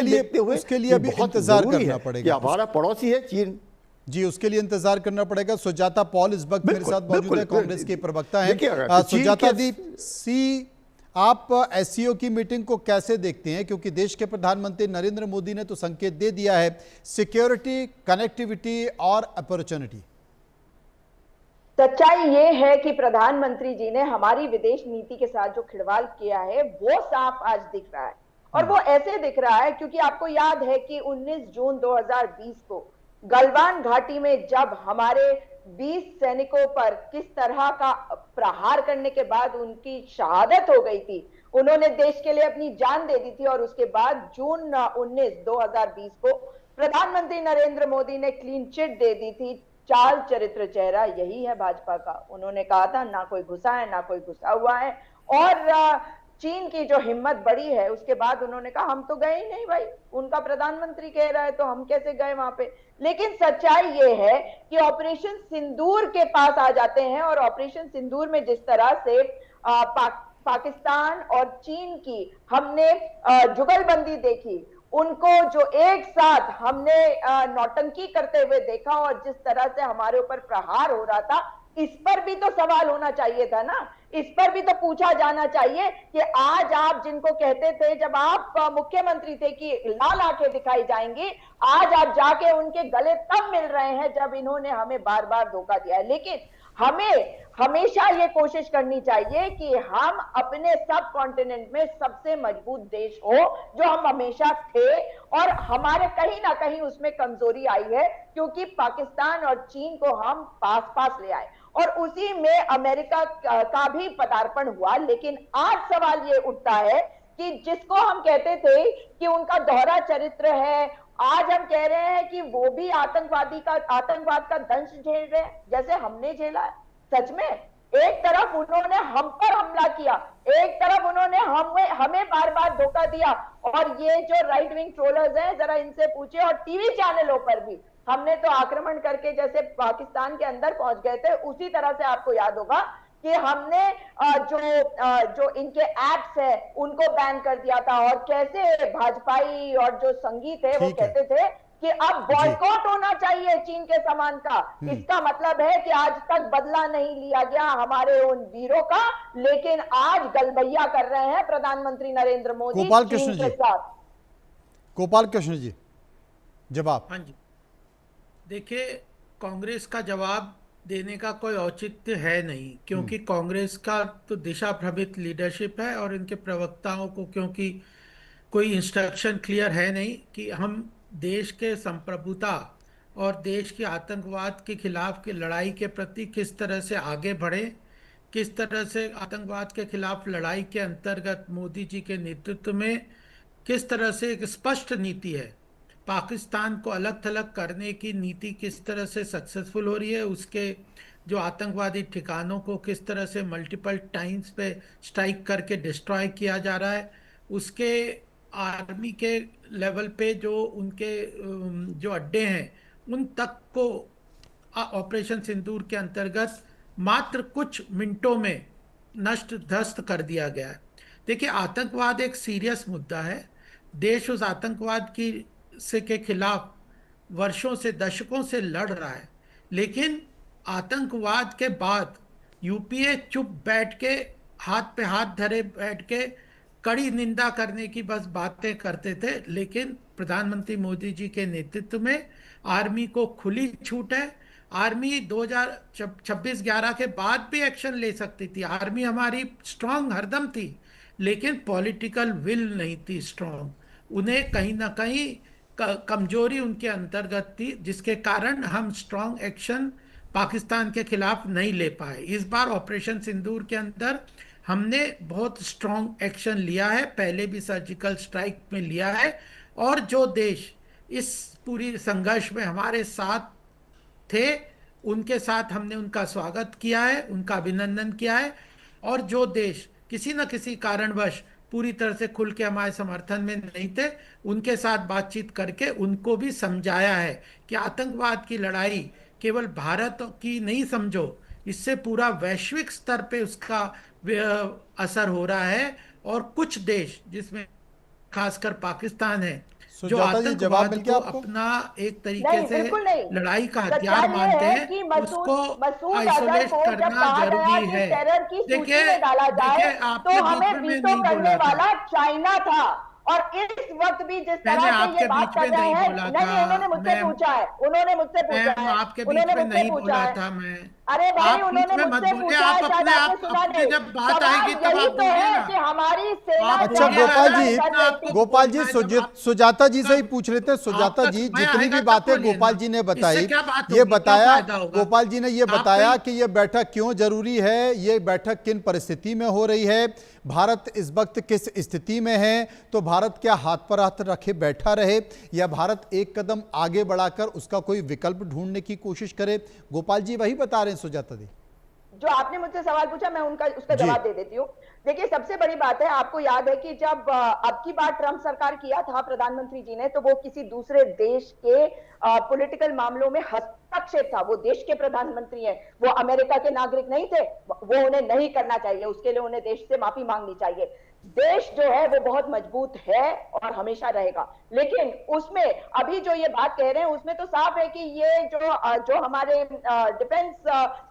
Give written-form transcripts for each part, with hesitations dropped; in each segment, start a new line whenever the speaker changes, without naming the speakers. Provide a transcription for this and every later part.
देखते हुए
उसके लिए अभी
बहुत
इंतजार
जरूरी
करना
है
पड़ेगा।
कि हमारा पड़ोसी है चीन।
जी, उसके लिए इंतजार करना पड़ेगा। सुजाता पॉल इस वक्त मेरे साथ मौजूद है, कांग्रेस की प्रवक्ता हैं। सुजाता दी सी, आप एससीओ की मीटिंग को कैसे देखते हैं, क्योंकि देश के प्रधानमंत्री नरेंद्र मोदी ने तो संकेत दे दिया है सिक्योरिटी, कनेक्टिविटी और अपॉर्चुनिटी।
सच्चाई ये है कि प्रधानमंत्री जी ने हमारी विदेश नीति के साथ जो खिलवाड़ किया है वो साफ आज दिख रहा है। और वो ऐसे दिख रहा है क्योंकि आपको याद है कि 19 जून 2020 को गलवान घाटी में जब हमारे 20 सैनिकों पर किस तरह का प्रहार करने के बाद उनकी शहादत हो गई थी, उन्होंने देश के लिए अपनी जान दे दी थी। और उसके बाद जून 19 2020 को प्रधानमंत्री नरेंद्र मोदी ने क्लीन चिट दे दी थी। चाल चरित्र चेहरा यही है भाजपा का। उन्होंने कहा था ना कोई घुसा है ना कोई घुसा हुआ है। और चीन की जो हिम्मत बड़ी है उसके बाद उन्होंने कहा हम तो गए ही नहीं भाई, उनका प्रधानमंत्री कह रहा है तो हम कैसे गए वहां पे। लेकिन सच्चाई ये है कि ऑपरेशन सिंदूर के पास आ जाते हैं और ऑपरेशन सिंदूर में जिस तरह से पाकिस्तान और चीन की हमने जुगलबंदी देखी, उनको जो एक साथ हमने नौटंकी करते हुए देखा और जिस तरह से हमारे ऊपर प्रहार हो रहा था, इस पर भी तो सवाल होना चाहिए था ना। इस पर भी तो पूछा जाना चाहिए कि आज आप जिनको कहते थे जब आप मुख्यमंत्री थे कि लाल आंखें दिखाई जाएंगी, आज आप जाके उनके गले तब मिल रहे हैं जब इन्होंने हमें बार बार धोखा दिया है। लेकिन हमें हमेशा ये कोशिश करनी चाहिए कि हम अपने सब कॉन्टिनेंट में सबसे मजबूत देश हो, जो हम हमेशा थे। और हमारे कहीं ना कहीं उसमें कमजोरी आई है क्योंकि पाकिस्तान और चीन को हम पास पास ले आए और उसी में अमेरिका का भी पदार्पण हुआ। लेकिन आज सवाल ये उठता है कि जिसको हम कहते थे कि उनका दोहरा चरित्र है, आज हम कह रहे हैं कि वो भी आतंकवाद का दंश झेल रहे हैं जैसे हमने झेला है। सच में एक तरफ उन्होंने हम पर हमला किया, एक तरफ उन्होंने हमें बार बार धोखा दिया। और ये जो राइट विंग ट्रोलर्स हैं जरा इनसे पूछे, और टीवी चैनलों पर भी हमने तो आक्रमण करके जैसे पाकिस्तान के अंदर पहुंच गए थे, उसी तरह से आपको याद होगा कि हमने जो इनके एप्स है उनको बैन कर दिया था। और कैसे भाजपाई और जो संगीत है वो कहते थे कि अब बॉयकॉट होना चाहिए चीन के सामान का। इसका मतलब है कि आज तक बदला नहीं लिया गया हमारे उन वीरों का, लेकिन आज गलबैया कर रहे हैं प्रधानमंत्री नरेंद्र मोदी चीन के साथ।
गोपाल कृष्ण जी, जवाब।
हाँ जी, देखिए, कांग्रेस का जवाब देने का कोई औचित्य है नहीं, क्योंकि कांग्रेस का तो दिशा भ्रमित लीडरशिप है और इनके प्रवक्ताओं को क्योंकि कोई इंस्ट्रक्शन क्लियर है नहीं कि हम देश के संप्रभुता और देश के आतंकवाद के खिलाफ की लड़ाई के प्रति किस तरह से आगे बढ़े, किस तरह से आतंकवाद के खिलाफ लड़ाई के अंतर्गत मोदी जी के नेतृत्व में किस तरह से एक स्पष्ट नीति है, पाकिस्तान को अलग थलग करने की नीति किस तरह से सक्सेसफुल हो रही है, उसके जो आतंकवादी ठिकानों को किस तरह से मल्टीपल टाइम्स पे स्ट्राइक करके डिस्ट्रॉय किया जा रहा है, उसके आर्मी के लेवल पे जो उनके जो अड्डे हैं उन तक को ऑपरेशन सिंदूर के अंतर्गत मात्र कुछ मिनटों में नष्ट ध्वस्त कर दिया गया है। देखिए, आतंकवाद एक सीरियस मुद्दा है। देश उस आतंकवाद के खिलाफ वर्षों से दशकों से लड़ रहा है, लेकिन आतंकवाद के बाद यूपीए चुप बैठ के हाथ पे हाथ धरे बैठ के कड़ी निंदा करने की बस बातें करते थे। लेकिन प्रधानमंत्री मोदी जी के नेतृत्व में आर्मी को खुली छूट है। आर्मी 2026-11 के बाद भी एक्शन ले सकती थी। आर्मी हमारी स्ट्रांग हरदम थी, लेकिन पॉलिटिकल विल नहीं थी स्ट्रांग। उन्हें कहीं ना कहीं कमजोरी उनके अंतर्गत थी, जिसके कारण हम स्ट्रांग एक्शन पाकिस्तान के खिलाफ नहीं ले पाए। इस बार ऑपरेशन सिंदूर के अंदर हमने बहुत स्ट्रांग एक्शन लिया है, पहले भी सर्जिकल स्ट्राइक में लिया है। और जो देश इस पूरी संघर्ष में हमारे साथ थे, उनके साथ हमने उनका स्वागत किया है, उनका अभिनंदन किया है। और जो देश किसी न किसी कारणवश पूरी तरह से खुल के हमारे समर्थन में नहीं थे, उनके साथ बातचीत करके उनको भी समझाया है कि आतंकवाद की लड़ाई केवल भारत की नहीं समझो, इससे पूरा वैश्विक स्तर पे उसका असर हो रहा है। और कुछ देश जिसमें खासकर पाकिस्तान है, जो
सुजाता जी, जवाब
आतंकवाद
मिल
को
गया आपको?
अपना एक तरीके
नहीं,
से
बिल्कुल नहीं।
लड़ाई का
सच्चाई
हथियार
ये
मानते
है
हैं,
कि
उसको
मसूद अजहर
आइसोलेट
को जब
करना
कहा गया
जरूरी
कि
है।
टेरर की सूची
देखिए
में डाला जाए
देखिए,
तो
आपके बीच
हमें
में मैं
वीटो
नहीं
करने
बोला था,
वाला चाइना था। और इस वक्त भी जिस
मैंने
तरह से ये
आपके
बात
बीच
कर
में
रहे
नहीं
हैं,
बोला
नहीं
था।
नहीं, उन्होंने मुझसे
मैम
पूछा है, उन्होंने मुझसे पूछा
मैम
है,
आपके बीच
उन्होंने
में
मुझसे
नहीं
पूछा
बोला
है।
था मैं।
अरे भाई,
आप बीच
उन्होंने
में मत
मुझसे
बोलिए,
पूछा
आप
है, शायद
अपने
आपने
आप
सुना
अपने
नहीं।
जब बात
सवाल
आएगी तब
यही
आप
तो
बोलिए
है
ना।
कि हमारी सेना
आप
अच्छा
बोलिए
क्या
ना,
गोपाल
जब
जी,
कर
जितना
रही
आपको
थी।
गोपाल जी,
बोलना है, जब आप
सुजाता जी से ही
तब
पूछ रहे थे। सुजाता
आपका
जी,
समय
जितनी भी
आएगा तब
बातें
बोलिए
गोपाल
ना।
जी ने
इससे
बताई,
क्या बात
ये
होगी, क्या
बताया,
फायदा होगा?
गोपाल जी ने ये
आप
बताया
कहीं
कि ये बैठक क्यों जरूरी है, ये बैठक किन परिस्थिति में हो रही है, भारत इस वक्त किस स्थिति में है, तो भारत क्या हाथ पर हाथ रखे बैठा रहे या भारत एक कदम आगे बढ़ाकर उसका कोई विकल्प ढूंढने की कोशिश करे? गोपाल जी वही बता रहे हैं सुजाता जी।
जो आपने मुझसे सवाल पूछा, मैं उसका
जी।
जवाब दे देती हूँ। देखिए, सबसे बड़ी बात है, आपको याद है कि जब अब की बार ट्रंप सरकार किया था प्रधानमंत्री जी ने, तो वो किसी दूसरे देश के पॉलिटिकल मामलों में हस्तक्षेप था। वो देश के प्रधानमंत्री हैं, वो अमेरिका के नागरिक नहीं थे। वो उन्हें नहीं करना चाहिए, उसके लिए उन्हें देश से माफी मांगनी चाहिए। देश जो है वो बहुत मजबूत है और हमेशा रहेगा। लेकिन उसमें अभी जो ये बात कह रहे हैं उसमें तो साफ है कि ये जो हमारे डिफेंस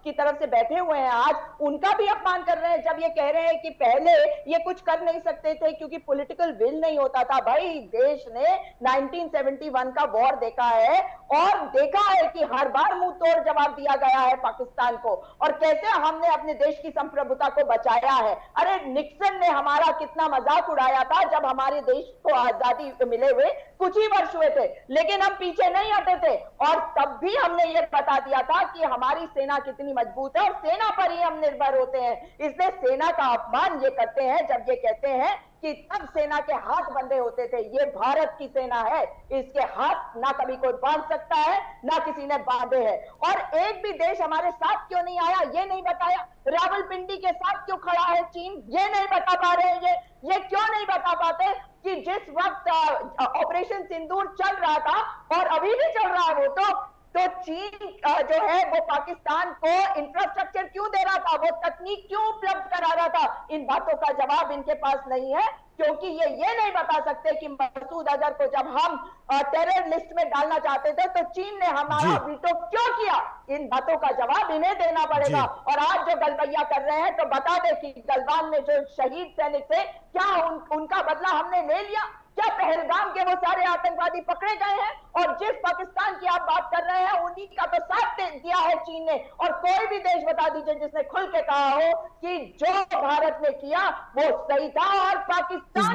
की तरफ से बैठे हुए हैं आज, उनका भी अपमान कर रहे हैं जब ये कह रहे हैं कि पहले ये कुछ कर नहीं सकते थे क्योंकि पॉलिटिकल विल नहीं होता था। भाई, देश ने 1971 का वॉर देखा है और देखा है कि हर बार मुंह तोड़ जवाब दिया गया है पाकिस्तान को, और कैसे हमने अपने देश की संप्रभुता को बचाया है। अरे, निक्सन ने हमारा कितना मजाक उड़ाया था जब हमारे देश को आजादी मिले हुए कुछ ही वर्ष हुए थे, लेकिन हम पीछे नहीं हटे थे। और तब भी हमने ये बता दिया था कि हमारी सेना कितनी मजबूत है और सेना पर ही हम निर्भर होते हैं। इसलिए सेना का अपमान ये करते हैं जब ये कहते हैं कि तब सेना के हाथ बंधे होते थे। ये भारत की सेना है, इसके हाथ ना कभी कोई बांध सकता है, ना किसी ने बांधे हैं। और एक भी देश हमारे साथ क्यों नहीं आया, ये नहीं बताया। रावलपिंडी के साथ क्यों खड़ा है चीन, ये नहीं बता पा रहे हैं। ये क्यों नहीं बता पाते कि जिस वक्त ऑपरेशन सिंदूर चल रहा था और अभी भी चल रहा है तो चीन जो है वो पाकिस्तान को इंफ्रास्ट्रक्चर क्यों दे रहा था, वो तकनीक क्यों उपलब्ध करा रहा था? इन बातों का जवाब इनके पास नहीं है, क्योंकि ये नहीं बता सकते कि मसूद अजहर को जब हम टेरर लिस्ट में डालना चाहते थे तो चीन ने हमारा वीटो क्यों किया। इन बातों का जवाब इन्हें देना पड़ेगा। और आज जो गलबैया कर रहे हैं, तो बता दे कि गलवान में जो शहीद सैनिक थे, क्या उनका बदला हमने ले लिया? क्या पहलगाम के वो सारे आतंकवादी पकड़े गए हैं? और जिस पाकिस्तान की आप बात कर रहे हैं, उन्हीं का तो साथ दिया है चीन ने। और कोई भी देश बता दीजिए जिसने खुल के कहा हो कि जो भारत ने किया वो सही था और पाकिस्तान
इस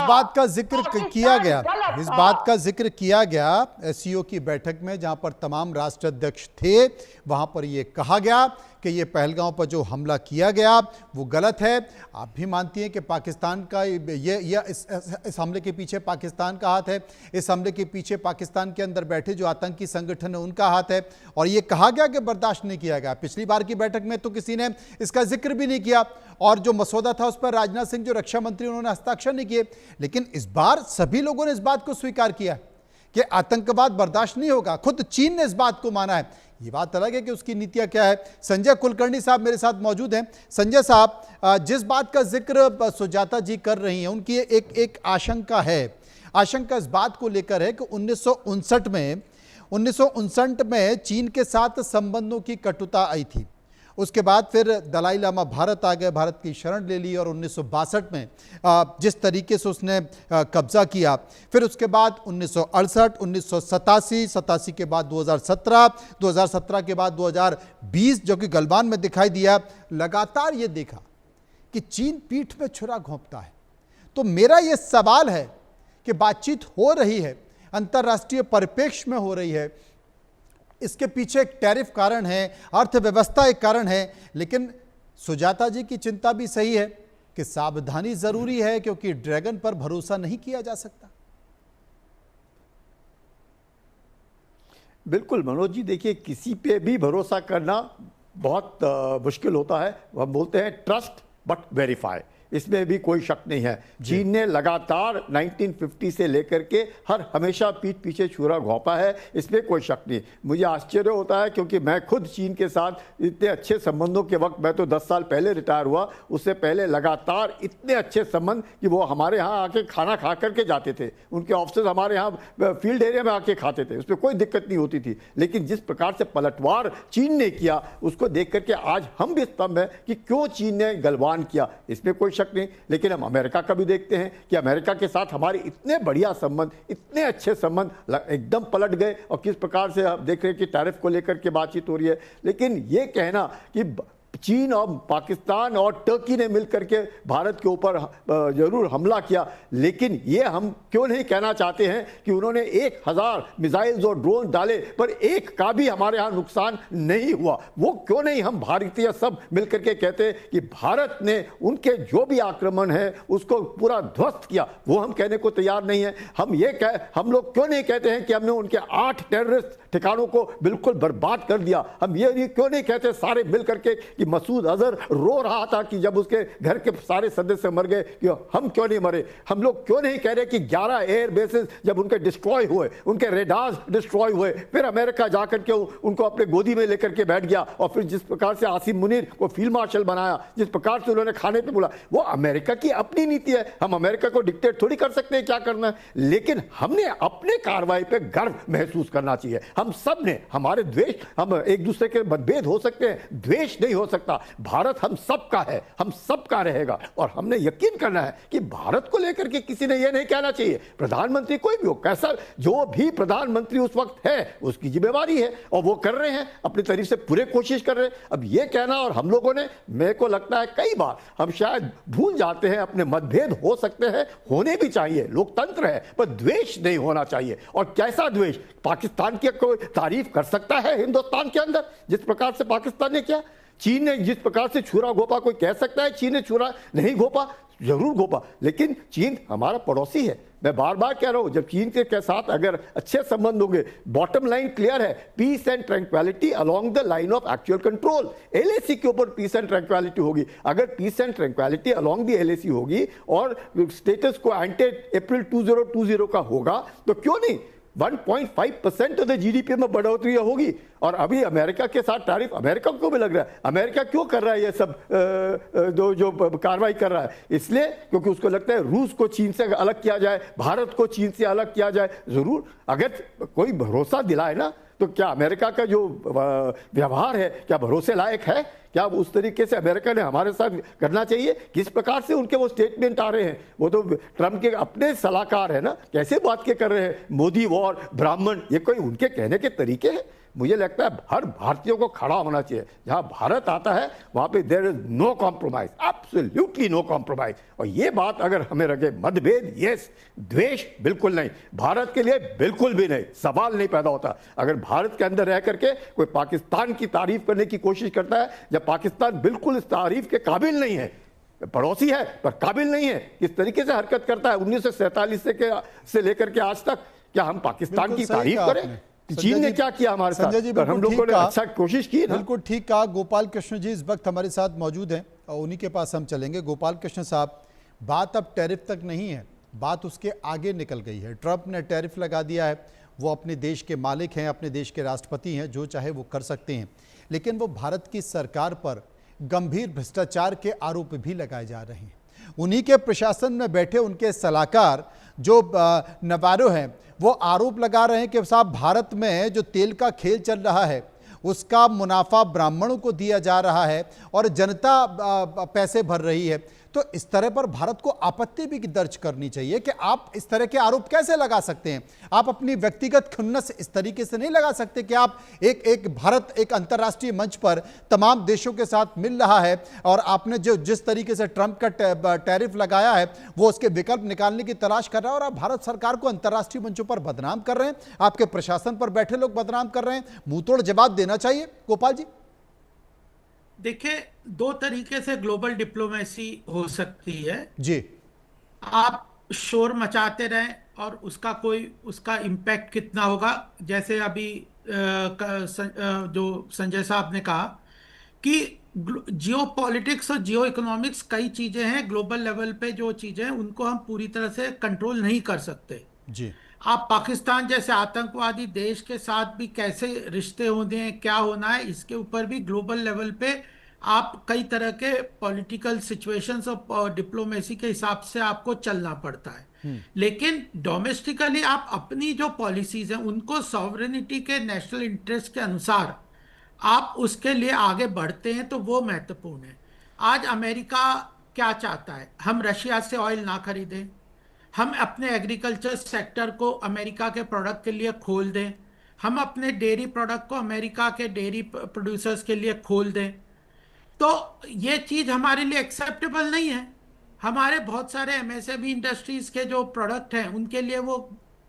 बात का जिक्र किया गया, इस बात का जिक्र किया गया एससीओ की बैठक में, जहां पर तमाम राष्ट्राध्यक्ष थे। वहां पर यह कहा गया कि ये पहलगाम पर जो हमला किया गया वो गलत है। आप भी मानती हैं कि पाकिस्तान का इस हमले के पीछे पाकिस्तान का हाथ है, इस हमले के पीछे पाकिस्तान के अंदर बैठे जो आतंकी संगठन है उनका हाथ है, और ये कहा गया कि बर्दाश्त नहीं किया गया। पिछली बार की बैठक में तो किसी ने इसका जिक्र भी नहीं किया, और जो मसौदा था उस पर राजनाथ सिंह जो रक्षा मंत्री उन्होंने हस्ताक्षर नहीं किए। लेकिन इस बार सभी लोगों ने इस बात को स्वीकार किया कि आतंकवाद बर्दाश्त नहीं होगा। खुद चीन ने इस बात को माना है। ये बात अलग है कि उसकी नीतियां क्या है। संजय कुलकर्णी साहब मेरे साथ मौजूद हैं। संजय साहब, जिस बात का जिक्र सुजाता जी कर रही हैं, उनकी एक आशंका है। आशंका इस बात को लेकर है कि 1959 में चीन के साथ संबंधों की कटुता आई थी। उसके बाद फिर दलाई लामा भारत आ गए, भारत की शरण ले ली, और 1962 में जिस तरीके से उसने कब्जा किया, फिर उसके बाद 1968, 1987, 87 के बाद 2017, 2017 के बाद 2020 जो कि गलवान में दिखाई दिया, लगातार ये देखा कि चीन पीठ में छुरा घोंपता है। तो मेरा ये सवाल है कि बातचीत हो रही है, अंतर्राष्ट्रीय परिप्रेक्ष्य में हो रही है, इसके पीछे एक टैरिफ कारण है, अर्थव्यवस्था एक कारण है, लेकिन सुजाता जी की चिंता भी सही है कि सावधानी जरूरी है, क्योंकि ड्रैगन पर भरोसा नहीं किया जा सकता।
बिल्कुल मनोज जी, देखिए किसी पे भी भरोसा करना बहुत मुश्किल होता है। हम बोलते हैं ट्रस्ट बट वेरीफाई। इसमें भी कोई शक नहीं है। चीन ने लगातार 1950 से लेकर के हमेशा पीठ पीछे छुरा घोंपा है, इसमें कोई शक नहीं। मुझे आश्चर्य होता है क्योंकि मैं खुद चीन के साथ इतने अच्छे संबंधों के वक्त, मैं तो 10 साल पहले रिटायर हुआ, उससे पहले लगातार इतने अच्छे संबंध कि वो हमारे यहाँ आके खाना खा करके जाते थे, उनके ऑफिस हमारे यहाँ फील्ड एरिया में आके खाते थे, उसमें कोई दिक्कत नहीं होती थी। लेकिन जिस प्रकार से पलटवार चीन ने किया उसको देख करके आज हम भी स्तंभ है कि क्यों चीन ने गलवान किया, इसमें कोई शक नहीं। लेकिन हम अमेरिका का भी देखते हैं कि अमेरिका के साथ हमारे इतने बढ़िया संबंध, इतने अच्छे संबंध एकदम पलट गए, और किस प्रकार से आप देख रहे हैं कि टैरिफ को लेकर के बातचीत हो रही है। लेकिन ये कहना कि चीन और पाकिस्तान और टर्की ने मिलकर के भारत के ऊपर जरूर हमला किया, लेकिन ये हम क्यों नहीं कहना चाहते हैं कि उन्होंने 1000 मिसाइल्स और ड्रोन डाले पर एक का भी हमारे यहाँ नुकसान नहीं हुआ। वो क्यों नहीं हम भारतीय सब मिलकर के कहते हैं कि भारत ने उनके जो भी आक्रमण है उसको पूरा ध्वस्त किया, वो हम कहने को तैयार नहीं है। हम लोग क्यों नहीं कहते हैं कि हमने उनके 8 टेररिस्ट ठिकानों को बिल्कुल बर्बाद कर दिया। हम ये क्यों नहीं कहते सारे मिलकर के कि मसूद अजहर रो रहा था कि जब उसके घर के सारे सदस्य मर गए, कि हम क्यों नहीं मरे। हम लोग क्यों नहीं कह रहे कि 11 एयर बेसेस जब उनके डिस्ट्रॉय हुए, उनके रेडार्स डिस्ट्रॉय हुए, फिर अमेरिका जाकर के उनको अपने गोदी में लेकर के बैठ गया, और फिर जिस प्रकार से आसिम मुनीर को फील्ड मार्शल बनाया, जिस प्रकार से उन्होंने खाने पे बोला, वो अमेरिका की अपनी नीति है। हम अमेरिका को डिक्टेट थोड़ी कर सकते हैं क्या करना है, लेकिन हमने अपने कार्रवाई पे गर्व महसूस करना चाहिए। हम सब ने, हमारे द्वेष, हम एक दूसरे के मतभेद हो सकते हैं, द्वेष नहीं हो सकता। भारत हम सबका है, हम सबका रहेगा, और हमने यकीन करना है कि भारत को लेकर के किसी ने यह नहीं कहना चाहिए, प्रधानमंत्री कोई भी हो, कैसा जो भी प्रधानमंत्री उस वक्त है उसकी जिम्मेवारी है, और वो कर रहे हैं अपनी तरफ से पूरे कोशिश कर रहे हैं। अब ये कहना, और हम लोगों ने, मेरे को लगता है कई बार हम शायद भूल जाते हैं, अपने मतभेद हो सकते हैं, होने भी चाहिए, लोकतंत्र है, पर द्वेष नहीं होना चाहिए। और कैसा द्वेष? पाकिस्तान की कोई तारीफ कर सकता है हिंदुस्तान के अंदर जिस प्रकार से पाकिस्तान ने किया? चीन ने जिस प्रकार से छुरा घोपा, कोई कह सकता है चीन ने छुरा नहीं घोपा? जरूर घोपा, लेकिन चीन हमारा पड़ोसी है। मैं बार बार कह रहा हूं, जब चीन के साथ अगर अच्छे संबंध होंगे, बॉटम लाइन क्लियर है, peace and tranquillity along the line of actual control. LAC के ऊपर पीस एंड ट्रैंक्विलिटी होगी। अगर peace and tranquillity along the LAC होगी और स्टेटस को एंटे अप्रैल 2020 का होगा, तो क्यों नहीं 1.5% ऑफ द जीडीपी में बढ़ोतरी होगी। और अभी अमेरिका के साथ टैरिफ अमेरिका को भी लग रहा है। अमेरिका क्यों कर रहा है ये सब जो कार्रवाई कर रहा है? इसलिए क्योंकि उसको लगता है रूस को चीन से अलग किया जाए, भारत को चीन से अलग किया जाए। जरूर अगर कोई भरोसा दिलाए ना, तो क्या अमेरिका का जो व्यवहार है क्या भरोसे लायक है? क्या उस तरीके से अमेरिका ने हमारे साथ करना चाहिए? किस प्रकार से उनके वो स्टेटमेंट आ रहे हैं, वो तो ट्रंप के अपने सलाहकार है ना, कैसे बात के कर रहे हैं, मोदी वॉर, ब्राह्मण, ये कोई उनके कहने के तरीके हैं? मुझे लगता है हर भारतीयों को खड़ा होना चाहिए। जहां भारत आता है वहां पे there is no compromise, absolutely no compromise. और ये बात अगर हमें लगे मतभेद, यस, द्वेष बिल्कुल नहीं, भारत के लिए बिल्कुल भी नहीं, सवाल नहीं पैदा होता। अगर भारत के अंदर रह करके कोई पाकिस्तान की तारीफ करने की कोशिश करता है, जब पाकिस्तान बिल्कुल इस तारीफ के काबिल नहीं है, पड़ोसी है पर काबिल नहीं है, किस तरीके से हरकत करता है 1947 से लेकर के आज तक, क्या हम पाकिस्तान की तारीफ करें? चीन ने क्या किया हमारे साथ? जी, हम लोगों ने अच्छा कोशिश की ना।
बिल्कुल ठीक कहा। गोपाल कृष्ण जी इस वक्त हमारे साथ मौजूद हैं और उन्हीं के पास हम चलेंगे। गोपाल कृष्ण साहब, बात अब टैरिफ तक नहीं है, बात उसके आगे निकल गई है। ट्रंप ने टैरिफ लगा दिया है, वो अपने देश के मालिक हैं, अपने देश के राष्ट्रपति हैं, जो चाहे वो कर सकते हैं, लेकिन वो भारत की सरकार पर गंभीर भ्रष्टाचार के आरोप भी लगाए जा रहे हैं। उन्हीं के प्रशासन में बैठे उनके सलाहकार जो नवारो हैं, वो आरोप लगा रहे हैं कि साहब भारत में जो तेल का खेल चल रहा है उसका मुनाफा ब्राह्मणों को दिया जा रहा है और जनता पैसे भर रही है। तो इस तरह पर भारत को आपत्ति भी दर्ज करनी चाहिए कि आप इस तरह के आरोप कैसे लगा सकते हैं। आप अपनी व्यक्तिगत खुन्नस इस तरीके से नहीं लगा सकते कि आप एक भारत एक अंतर्राष्ट्रीय मंच पर तमाम देशों के साथ मिल रहा है और आपने जो जिस तरीके से ट्रंप का टैरिफ लगाया है वो उसके विकल्प निकालने की तलाश कर रहा है और आप भारत सरकार को अंतर्राष्ट्रीय मंचों पर बदनाम कर रहे हैं, आपके प्रशासन पर बैठे लोग बदनाम कर रहे हैं। मुंहतोड़ जवाब देना चाहिए। गोपाल जी,
देखिए, दो तरीके से ग्लोबल डिप्लोमेसी हो सकती है
जी।
आप शोर मचाते रहें और उसका इम्पैक्ट कितना होगा, जैसे अभी जो संजय साहब ने कहा कि जियो पॉलिटिक्स और जियो इकोनॉमिक्स कई चीजें हैं, ग्लोबल लेवल पे जो चीजें हैं उनको हम पूरी तरह से कंट्रोल नहीं कर सकते।
जी।
आप पाकिस्तान जैसे आतंकवादी देश के साथ भी कैसे रिश्ते होने हैं, क्या होना है, इसके ऊपर भी ग्लोबल लेवल पे आप कई तरह के पॉलिटिकल सिचुएशंस और डिप्लोमेसी के हिसाब से आपको चलना पड़ता है। लेकिन डोमेस्टिकली आप अपनी जो पॉलिसीज हैं उनको सॉवरेनिटी के, नेशनल इंटरेस्ट के अनुसार आप उसके लिए आगे बढ़ते हैं, तो वो महत्वपूर्ण है। आज अमेरिका क्या चाहता है? हम रशिया से ऑयल ना खरीदें, हम अपने एग्रीकल्चर सेक्टर को अमेरिका के प्रोडक्ट के लिए खोल दें, हम अपने डेयरी प्रोडक्ट को अमेरिका के डेयरी प्रोड्यूसर्स के लिए खोल दें। तो ये चीज़ हमारे लिए एक्सेप्टेबल नहीं है। हमारे बहुत सारे एमएसएमई इंडस्ट्रीज के जो प्रोडक्ट हैं उनके लिए वो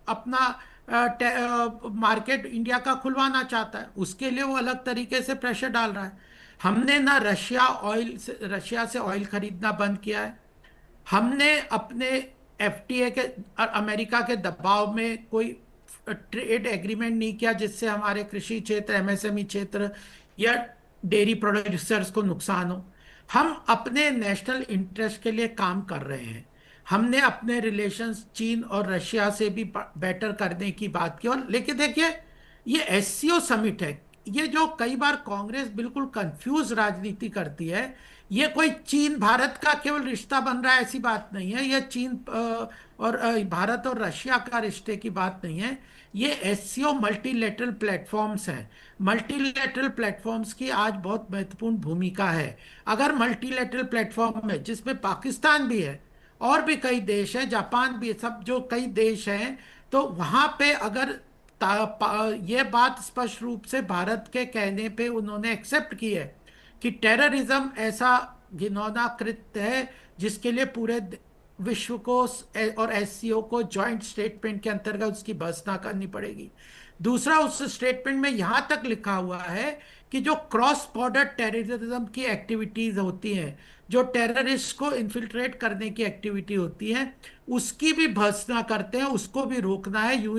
अपना मार्केट इंडिया का खुलवाना चाहता है, उसके लिए वो अलग तरीके से प्रेशर डाल रहा है। हमने ना रशिया से ऑयल खरीदना बंद किया है। हमने अपने एफटीए के अमेरिका के दबाव में कोई ट्रेड एग्रीमेंट नहीं किया जिससे हमारे कृषि क्षेत्र, एमएसएमई क्षेत्र या डेयरी प्रोड्यूसर्स को नुकसान हो। हम अपने नेशनल इंटरेस्ट के लिए काम कर रहे हैं। हमने अपने रिलेशंस चीन और रशिया से भी बेटर करने की बात की। और लेकिन देखिए, ये एससीओ समिट है, ये जो कई बार कांग्रेस बिल्कुल कंफ्यूज राजनीति करती है, ये कोई चीन भारत का केवल रिश्ता बन रहा है ऐसी बात नहीं है। ये चीन और भारत और रशिया का रिश्ते की बात नहीं है। ये एससीओ मल्टीलेटरल प्लेटफॉर्म्स हैं। मल्टीलेटरल प्लेटफॉर्म्स की आज बहुत महत्वपूर्ण भूमिका है। अगर मल्टीलेटरल प्लेटफॉर्म में, जिसमें पाकिस्तान भी है और भी कई देश हैं, जापान भी, सब जो कई देश हैं, तो वहाँ पे अगर ये बात स्पष्ट रूप से भारत के कहने पे उन्होंने एक्सेप्ट की है कि टेररिज्म ऐसा घिनौना कृत्य है जिसके लिए पूरे विश्व को और एससीओ को जॉइंट स्टेटमेंट के अंतर्गत उसकी भर्त्सना करनी पड़ेगी। दूसरा, उस स्टेटमेंट में यहां तक लिखा हुआ है कि जो क्रॉस बॉर्डर टेररिज्म की एक्टिविटीज होती हैं, जो टेररिस्ट को इन्फिल्ट्रेट करने की एक्टिविटी होती है, उसकी भी भर्त्सना करते हैं, उसको भी रोकना है।